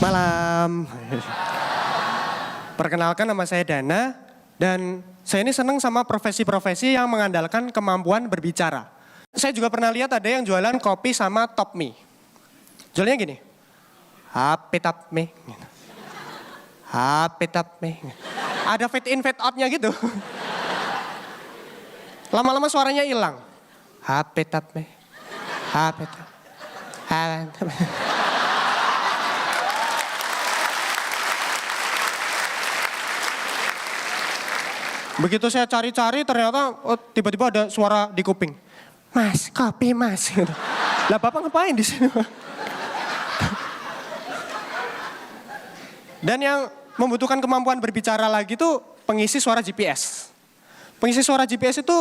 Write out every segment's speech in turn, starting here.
Malam. Perkenalkan, nama saya Dana dan saya ini senang sama profesi-profesi yang mengandalkan kemampuan berbicara. Saya juga pernah lihat ada yang jualan kopi sama top mie. Jualnya gini. HP top mie. HP top mie. Ada fade in fade outnya gitu. Lama-lama suaranya hilang. HP top mie. HP top. Begitu saya cari-cari ternyata tiba-tiba ada suara di kuping. Mas, kopi mas. Lah bapak ngapain di sini? Dan yang membutuhkan kemampuan berbicara lagi tuh pengisi suara GPS. Pengisi suara GPS itu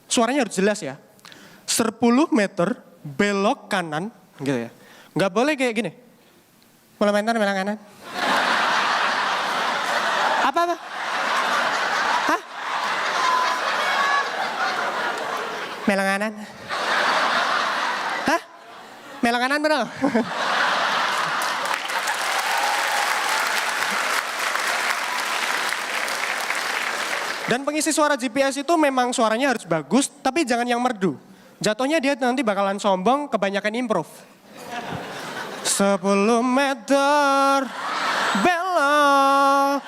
suaranya harus jelas ya. 10 meter belok kanan gitu ya. Nggak boleh kayak gini. Belok kanan. Apa? Hah? Belok kanan. Hah? Belok kanan bener? Dan pengisi suara GPS itu memang suaranya harus bagus, tapi jangan yang merdu. Jatuhnya dia nanti bakalan sombong, kebanyakan improv. 10 meter belok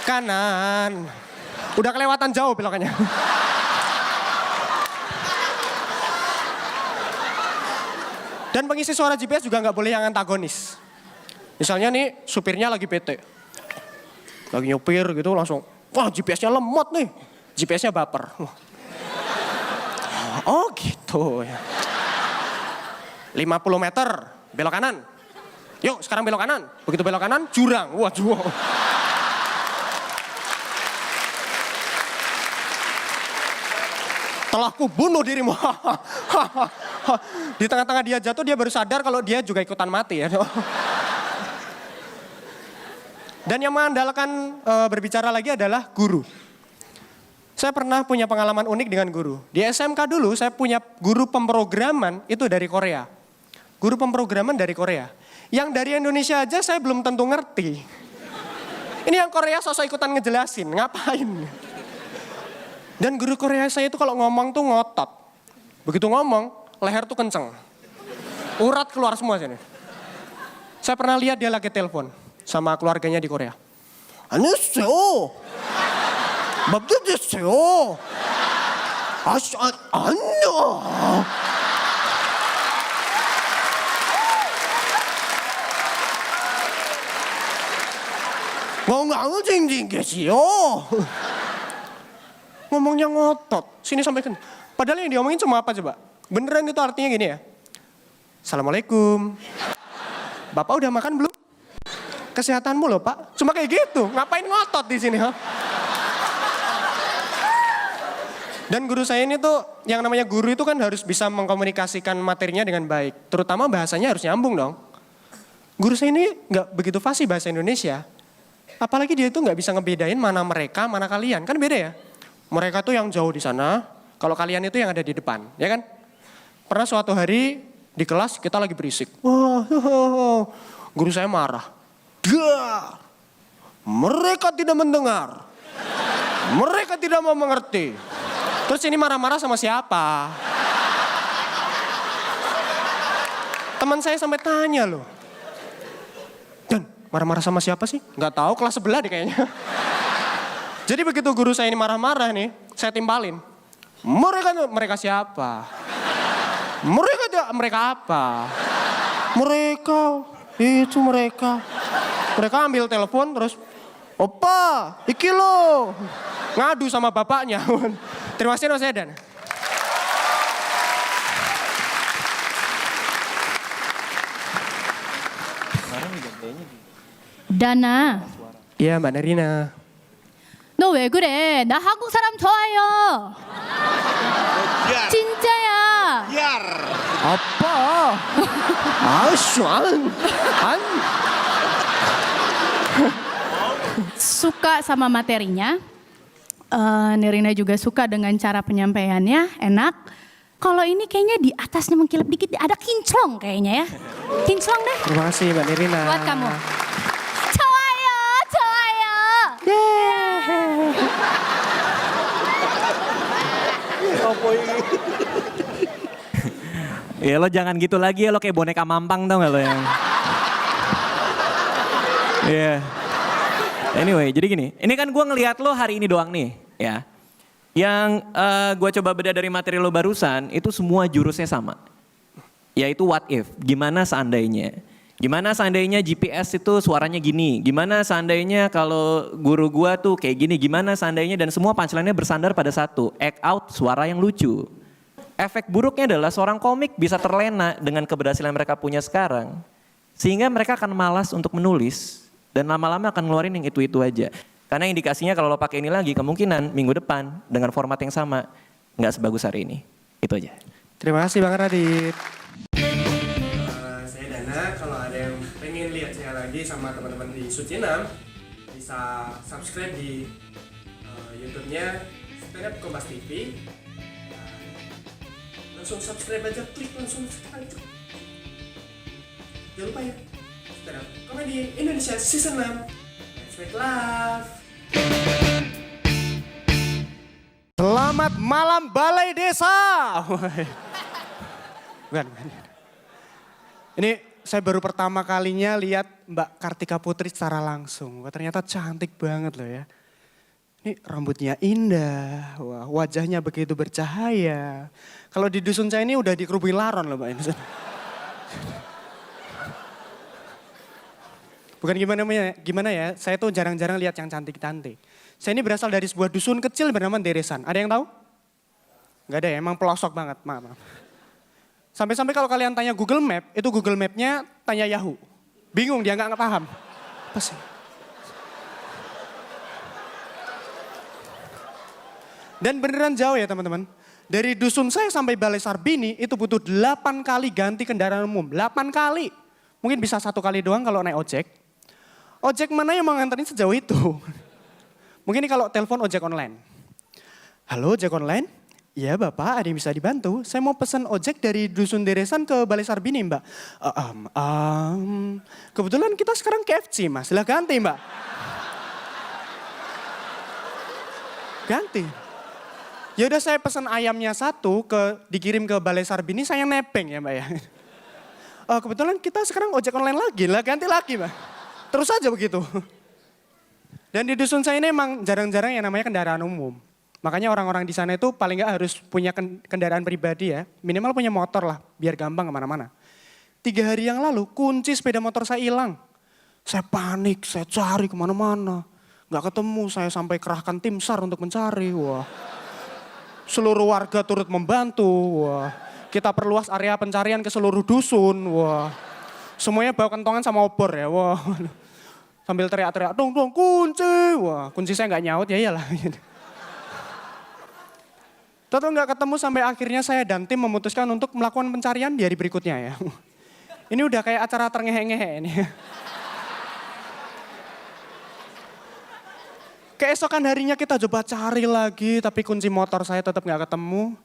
kanan. Udah kelewatan jauh belokannya. Dan pengisi suara GPS juga nggak boleh yang antagonis. Misalnya nih supirnya lagi bete. Lagi nyupir gitu langsung, wah GPS-nya lemot nih. GPS-nya baper. Oh gitu ya. 50 meter belok kanan. Yuk sekarang belok kanan. Begitu belok kanan jurang. Wah jurang. Telah ku bunuh dirimu. Di tengah-tengah dia jatuh dia baru sadar kalau dia juga ikutan mati ya. Dan yang mengandalkan berbicara lagi adalah guru. Saya pernah punya pengalaman unik dengan guru. Di SMK dulu saya punya guru pemrograman itu dari Korea. Guru pemrograman dari Korea. Yang dari Indonesia aja saya belum tentu ngerti. Ini yang Korea sosok ikutan ngejelasin, ngapain? Dan guru Korea saya itu kalau ngomong tuh ngotot. Begitu ngomong, leher tuh kenceng. Urat keluar semua sini. Saya pernah lihat dia lagi telepon sama keluarganya di Korea. 안녕하세요. 밥도 됐어요. 안녕. ngomong jing 계시요. Ngomongnya ngotot. Sini sampaikan. Padahal yang diomongin cuma apa coba? Beneran itu artinya gini ya. Assalamualaikum. Bapak udah makan belum? Kesehatanmu loh Pak. Cuma kayak gitu. Ngapain ngotot di sini? Ha? Dan guru saya ini tuh, yang namanya guru itu kan harus bisa mengkomunikasikan materinya dengan baik. Terutama bahasanya harus nyambung dong. Guru saya ini nggak begitu fasih bahasa Indonesia. Apalagi dia itu nggak bisa ngebedain mana mereka, mana kalian. Kan beda ya. Mereka tuh yang jauh di sana, kalau kalian itu yang ada di depan, ya kan? Pernah suatu hari di kelas kita lagi berisik. Wah, guru saya marah. Mereka tidak mendengar. Mereka tidak mau mengerti. Terus ini marah-marah sama siapa? Teman saya sampai tanya loh. Dan marah-marah sama siapa sih? Nggak tahu, kelas sebelah deh kayaknya. Jadi begitu guru saya ini marah-marah nih, saya timpalin. Mereka siapa? Mereka apa? Mereka, itu mereka. Mereka ambil telepon terus, opa, iki lo. Ngadu sama bapaknya. Terima kasih Mas Edan. Dana. Iya Mbak Nerina. 너 왜 그래? 나 한국 사람 좋아요. 진짜야. Yar. Apa? Asyuan. Suka sama materinya, Nirina juga suka dengan cara penyampaiannya, enak. Kalau ini kayaknya di atasnya mengkilap dikit, ada kinclong kayaknya ya. Kinclong deh. Terima kasih Mbak Nirina. Buat kamu. 좋아요, 좋아요. Ya lo jangan gitu lagi ya, lo kayak boneka mampang tau gak lo yang. Iya. Anyway, jadi gini, ini kan gue ngelihat lo hari ini doang nih ya. Yang gue coba beda dari materi lo barusan, itu semua jurusnya sama. Yaitu what if, gimana seandainya. Gimana seandainya GPS itu suaranya gini, gimana seandainya kalau guru gue tuh kayak gini, gimana seandainya, dan semua punchline-nya bersandar pada satu, act out suara yang lucu. Efek buruknya adalah seorang komik bisa terlena dengan keberhasilan mereka punya sekarang. Sehingga mereka akan malas untuk menulis dan lama-lama akan ngeluarin yang itu-itu aja. Karena indikasinya kalau lo pakai ini lagi kemungkinan minggu depan dengan format yang sama nggak sebagus hari ini. Itu aja. Terima kasih Bang Radit. Saya Dana, kalau ada yang pengen lihat saya lagi sama teman-teman di Suci 6 bisa subscribe di YouTube-nya Stand Up Kompas TV. Langsung subscribe aja, klik langsung subscribe. Jangan lupa ya, Stand Up Comedy Indonesia Season 6. Let's make love. Selamat malam Balai Desa. Bukan. Ini saya baru pertama kalinya lihat Mbak Kartika Putri secara langsung. Wah, ternyata cantik banget loh ya. Ini rambutnya indah, wah, wajahnya begitu bercahaya. Kalau di dusun saya ini udah dikerubui laron loh Mbak. Bukan gimana ya, saya tuh jarang-jarang lihat yang cantik-cantik. Saya ini berasal dari sebuah dusun kecil bernama Deresan. Ada yang tahu? Gak ada ya, emang pelosok banget, maaf. Sampai-sampai kalau kalian tanya Google Map, itu Google Map-nya tanya Yahoo. Bingung, dia nggak paham. Apa sih? Dan beneran jauh ya teman-teman. Dari dusun saya sampai Balai Sarbini itu butuh 8 kali ganti kendaraan umum. 8 kali. Mungkin bisa 1 kali doang kalau naik ojek. Ojek mana yang mau nganterin sejauh itu? Mungkin ini kalau telepon ojek online. Halo ojek online? Iya Bapak, ada yang bisa dibantu? Saya mau pesan ojek dari Dusun Deresan ke Balai Sarbini Mbak. Kebetulan kita sekarang KFC Mas, lah ganti Mbak. Ganti. Ya udah saya pesan ayamnya 1 dikirim ke Balai Sarbini, saya nebeng ya Mbak ya. Kebetulan kita sekarang ojek online lagi, lah ganti lagi Mbak. Terus aja begitu. Dan di dusun saya ini emang jarang-jarang yang namanya kendaraan umum. Makanya orang-orang di sana itu paling nggak harus punya kendaraan pribadi ya. Minimal punya motor lah, biar gampang kemana-mana. 3 hari yang lalu kunci sepeda motor saya hilang. Saya panik, saya cari kemana-mana. Nggak ketemu, saya sampai kerahkan tim SAR untuk mencari. Wah. Seluruh warga turut membantu. Wah. Kita perluas area pencarian ke seluruh dusun. Wah. Semuanya bawa kentongan sama obor ya. Wah. Sambil teriak-teriak, dong kunci. Wah, kunci saya nggak nyaut, ya iyalah. Tahu nggak ketemu sampai akhirnya saya dan tim memutuskan untuk melakukan pencarian di hari berikutnya ya. Ini udah kayak acara terngehe-ngehe ini. Keesokan harinya kita coba cari lagi, tapi kunci motor saya tetap nggak ketemu.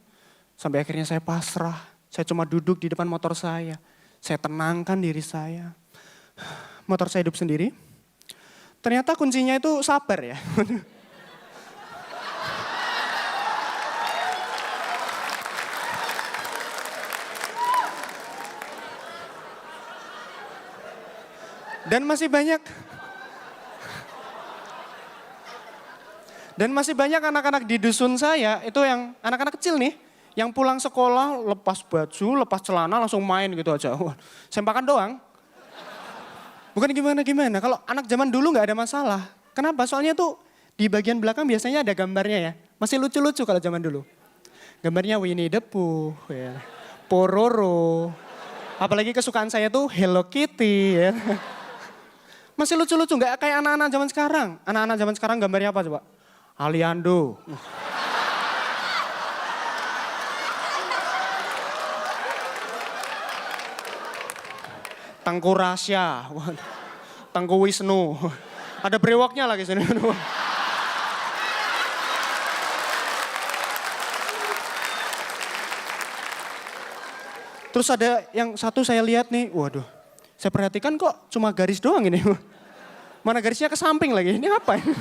Sampai akhirnya saya pasrah. Saya cuma duduk di depan motor saya. Saya tenangkan diri saya. Motor saya hidup sendiri. Ternyata kuncinya itu sabar ya. Dan masih banyak anak-anak di dusun saya, itu yang anak-anak kecil nih, yang pulang sekolah lepas baju, lepas celana langsung main gitu aja. Sempakan doang. Bukan gimana-gimana, kalau anak zaman dulu nggak ada masalah. Kenapa? Soalnya tuh di bagian belakang biasanya ada gambarnya ya. Masih lucu-lucu kalau zaman dulu. Gambarnya Winnie the Pooh, ya. Pororo. Apalagi kesukaan saya tuh Hello Kitty ya. Masih lucu-lucu, nggak kayak anak-anak zaman sekarang. Anak-anak zaman sekarang gambarnya apa coba? Aliando. Tengku Rasya, Tengku Wisnu. Ada brewoknya lagi sini. Terus ada yang satu saya lihat nih, waduh. Saya perhatikan kok cuma garis doang ini. Mana garisnya ke samping lagi, ini apa ini?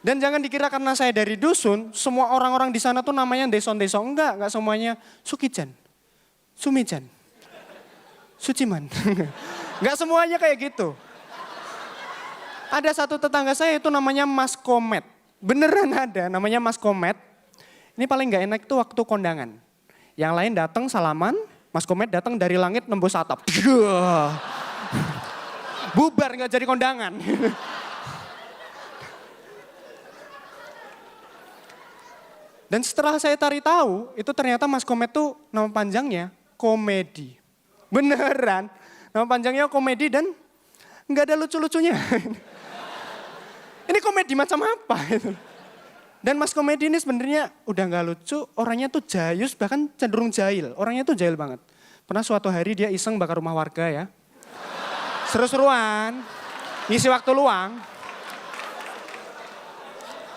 Dan jangan dikira karena saya dari dusun, semua orang-orang di sana tuh namanya Deson-Deson. Enggak semuanya Sukijan, Sumijan, Suciman. Enggak semuanya kayak gitu. Ada satu tetangga saya itu namanya Mas Komet. Beneran ada, namanya Mas Komet. Ini paling nggak enak tuh waktu kondangan. Yang lain datang salaman, Mas Komet datang dari langit nembus atap. Bubar nggak jadi kondangan. Dan setelah saya cari tahu, itu ternyata Mas Komet tuh nama panjangnya Komedi. Beneran, nama panjangnya Komedi dan nggak ada lucu-lucunya. Ini komedi macam apa itu? Dan Mas Komedi ini sebenarnya udah nggak lucu, orangnya tuh jayus bahkan cenderung jahil. Orangnya tuh jahil banget. Pernah suatu hari dia iseng bakar rumah warga ya. Seru-seruan, ngisi waktu luang.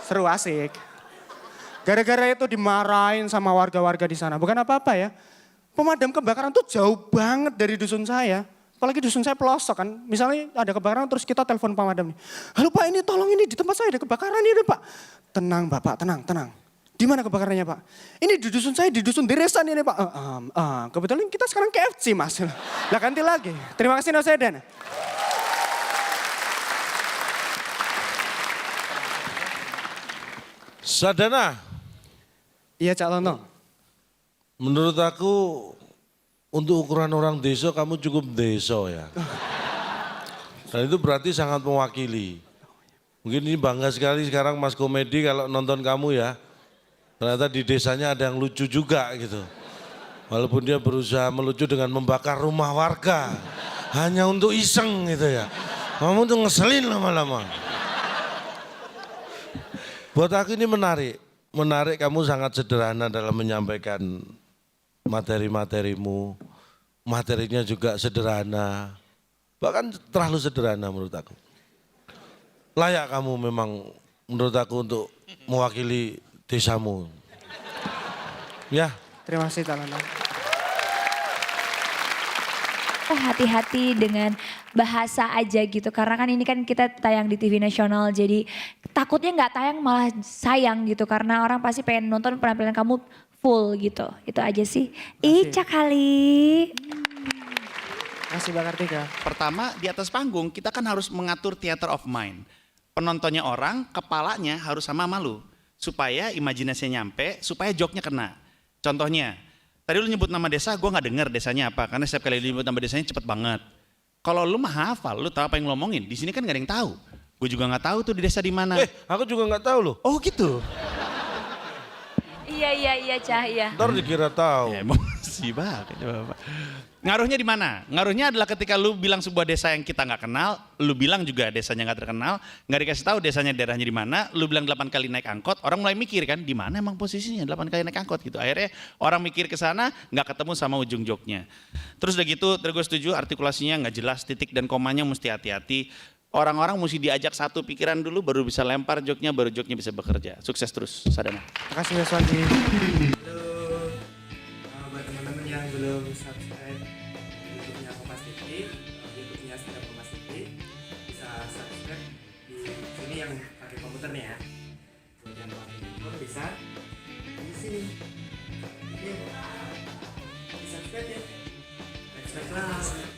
Seru asik. Gara-gara itu dimarahin sama warga-warga di sana. Bukan apa-apa ya. Pemadam kebakaran tuh jauh banget dari dusun saya. Apalagi dusun saya pelosok kan. Misalnya ada kebakaran terus kita telepon pemadam nih. Halo Pak, ini tolong ini di tempat saya ada kebakaran ini Pak. Tenang Bapak, tenang. Di mana kebakarannya Pak? Ini di dusun saya, di dusun Deresan ini Pak. Kebetulan kita sekarang KFC Mas. Lah ganti lagi. Terima kasih Mas Edan. Sadana, Iya Cak Lono. menurut aku untuk ukuran orang desa kamu cukup desa ya. Dan itu berarti sangat mewakili. Mungkin ini bangga sekali sekarang Mas Komedi kalau nonton kamu ya. Ternyata di desanya ada yang lucu juga gitu. Walaupun dia berusaha melucu dengan membakar rumah warga. Hanya untuk iseng gitu ya. Kamu tuh ngeselin lama-lama. Buat aku ini menarik. Menarik kamu sangat sederhana dalam menyampaikan materi-materimu. Materinya juga sederhana. Bahkan terlalu sederhana menurut aku. Layak kamu memang menurut aku untuk mewakili desamu. Ya. Terima kasih Cak Lono. Hati-hati dengan bahasa aja gitu karena kan ini kan kita tayang di TV nasional jadi takutnya nggak tayang malah sayang gitu karena orang pasti pengen nonton penampilan kamu full gitu. Itu aja sih. Ica kali. Kasih Mbak Kartika. Pertama di atas panggung kita kan harus mengatur theater of mind. Penontonnya orang, kepalanya harus sama malu. Supaya imajinasinya nyampe, supaya joknya kena. Contohnya, tadi lu nyebut nama desa, gue gak denger desanya apa. Karena setiap kali lu nyebut nama desanya cepet banget. Kalau lu mah hafal, lu tahu apa yang lu ngomongin. Di sini kan gak ada yang tahu. Gue juga gak tahu tuh di desa di mana. Aku juga nggak tahu loh. Oh gitu? Iya Cah iya. Ntar dikira tahu. Ya, emosi banget ya Bapak. Ngaruhnya di mana? Ngaruhnya adalah ketika lu bilang sebuah desa yang kita nggak kenal, lu bilang juga desanya nggak terkenal, nggak dikasih tahu desanya daerahnya di mana, lu bilang 8 kali naik angkot, orang mulai mikir kan, di mana emang posisinya 8 kali naik angkot gitu. Akhirnya orang mikir ke sana, nggak ketemu sama ujung joknya. Terus udah gitu, terus gue setuju artikulasinya nggak jelas, titik dan komanya mesti hati-hati. Orang-orang mesti diajak satu pikiran dulu, baru bisa lempar joknya, baru joknya bisa bekerja. Sukses terus, Sadana. Terima kasih Mas Wandi. Buat teman-teman yang belum subscribe YouTube-nya Kompas TV, YouTube-nya Stand Up Kompas TV, bisa subscribe di sini yang pakai komputer nih ya. Buat yang pakai handphone bisa di sini. Di subscribe ya. Subscribe lah.